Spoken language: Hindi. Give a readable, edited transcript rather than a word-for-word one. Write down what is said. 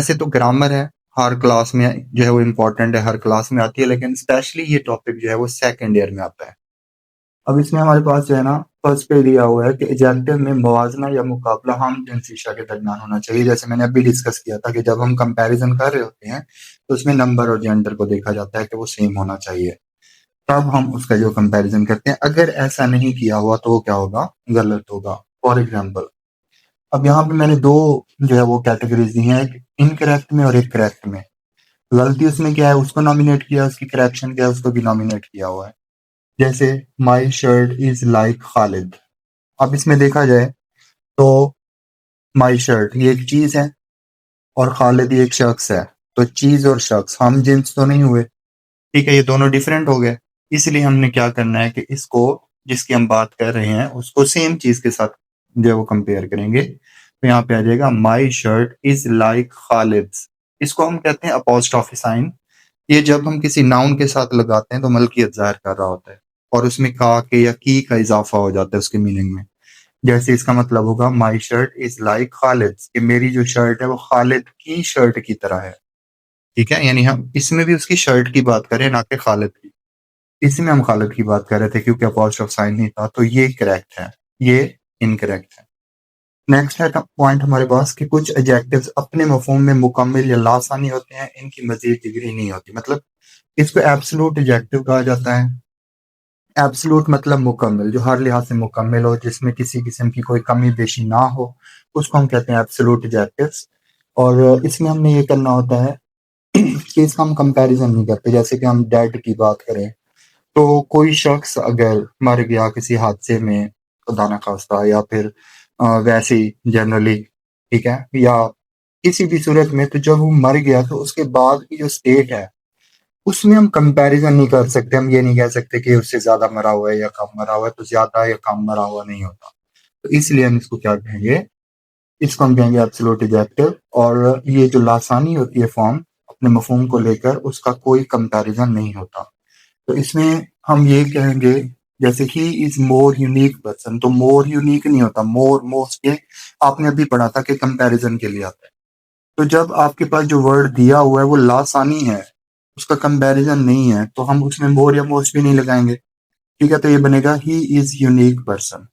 वैसे तो ग्रामर है, हर क्लास में जो है वो इम्पोर्टेंट है, हर क्लास में आती है, लेकिन स्पेशली ये टॉपिक जो है वो सेकंड ईयर में आता है। अब इसमें हमारे पास जो है ना फर्स्ट पे दिया हुआ है कि एडजेक्टिव में मुवाजना या मुकाबला हम जिन्स अशिया के दरमियान होना चाहिए। जैसे मैंने अभी डिस्कस किया था कि जब हम कंपैरिजन कर रहे होते हैं तो उसमें नंबर और जेंडर को देखा जाता है कि वो सेम होना चाहिए, तब हम उसका जो कंपैरिजन करते हैं। अगर ऐसा नहीं किया हुआ तो वो क्या होगा, गलत होगा। फॉर एग्जाम्पल, अब यहाँ पे मैंने दो जो है वो कैटेगरीज दी हैं, एक इनकरेक्ट में और एक करेक्ट में। गलती उसमें क्या है उसको नॉमिनेट किया, उसकी करेक्शन क्या है उसको भी नॉमिनेट किया हुआ है। जैसे my shirt is like Khalid. अब इसमें देखा जाए तो माई शर्ट ये एक चीज है और खालिद ये एक शख्स है, तो चीज और शख्स हम जिन्स तो नहीं हुए, ठीक है, ये दोनों डिफरेंट हो गए। इसलिए हमने क्या करना है कि इसको, जिसकी हम बात कर रहे हैं, उसको सेम चीज के साथ जो है वो कंपेयर करेंगे। तो यहाँ पे आ जाएगा my shirt is like Khalid. इसको हम कहते हैं अपोस्ट्रोफी साइन। ये जब हम किसी नाउन के साथ लगाते हैं तो मलकियत जाहिर कर रहा होता है, और उसमें का के या की का इजाफा हो जाता है उसके मीनिंग में। जैसे इसका मतलब होगा my shirt is like Khalid, कि मेरी जो शर्ट है वो खालिद की शर्ट की तरह है। ठीक है, यानी हम इसमें भी उसकी शर्ट की बात करें ना कि खालिद की। इसमें हम खालिद की बात कर रहे थे क्योंकि अपोस्ट्रोफ साइन नहीं था, तो ये करेक्ट है, ये इनकरेक्ट है। नेक्स्ट है पॉइंट हमारे पास कि कुछ एडजेक्टिव्स अपने मफहूम में मुकम्मल या लासानी होते हैं, इनकी मजीद डिग्री नहीं होती। मतलब इसको एब्सोल्यूट एडजेक्टिव कहा जाता है। एब्सोल्यूट मतलब मुकम्मल, जो हर लिहाज से मुकम्मल हो, जिसमें किसी किस्म की कोई कमी बेशी ना हो, उसको हम कहते हैं एब्सोल्यूट एडजेक्टिव्स। और इसमें हमने ये करना होता है कि इसका हम कंपैरिजन नहीं करते। जैसे कि हम डेड की बात करें तो कोई शख्स अगर मर गया किसी हादसे में, खुदा ना खास्ता, या फिर वैसे ही जनरली, ठीक है, या किसी भी सूरत में, तो जब वो मर गया तो उसके बाद की जो स्टेट है उसमें हम कंपैरिजन नहीं कर सकते। हम ये नहीं कह सकते कि उससे ज्यादा मरा हुआ है या कम मरा हुआ है, तो ज्यादा या कम मरा हुआ नहीं होता। तो इसलिए हम इसको क्या कहेंगे, इसको हम कहेंगे एब्सोल्यूट एडजेक्टिव। और ये जो लासानी होती है फॉर्म अपने मफहूम को लेकर, उसका कोई कंपैरिजन नहीं होता। तो इसमें हम ये कहेंगे, जैसे he is more unique person, तो मोर यूनिक नहीं होता, मोर मोस्ट ये आपने अभी पढ़ा था कि कंपैरिजन के लिए आता है। तो जब आपके पास जो वर्ड दिया हुआ है वो लासानी है, उसका कंपैरिजन नहीं है, तो हम उसमें मोर या मोस्ट भी नहीं लगाएंगे। ठीक है, तो ये बनेगा ही इज यूनिक पर्सन।